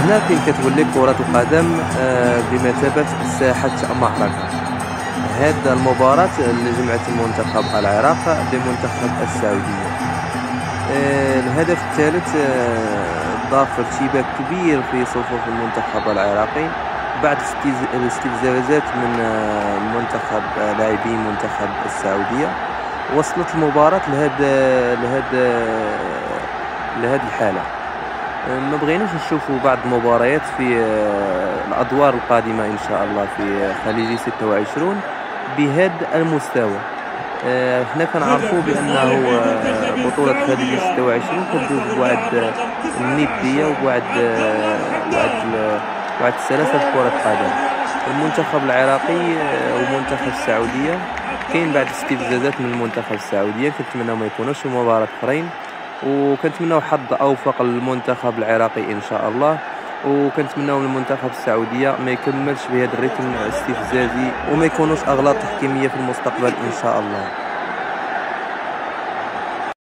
هنا فين كتولي كرة القدم بمثابة ساحة معركة. هاد المباراة اللي جمعت منتخب العراق بمنتخب السعودية. الهدف الثالث ضاف ارتباك كبير في صفوف المنتخب العراقي بعد الاستفزازات من منتخب لاعبي منتخب السعودية. وصلت المباراة لهاد الحالة. ما بغيناش نشوفوا بعض المباريات في الأدوار القادمة إن شاء الله في خليجي 26 بهذا المستوى. حنا كنعرفوا بأنه بطولة خليجي 26 كتدوز بواحد الندية وبواحد السلاسة في كرة القدم. المنتخب العراقي ومنتخب السعودية كاين بعض الاستفزازات من المنتخب السعودية، كنتمناو ما يكونوش في مباراة أخرين، وكنتمناو حظ اوفق للمنتخب العراقي ان شاء الله، وكنتمناو من المنتخب السعوديه ما يكملش بهذا الريتم الاستفزازي وما يكونوش اغلاط تحكيميه في المستقبل ان شاء الله.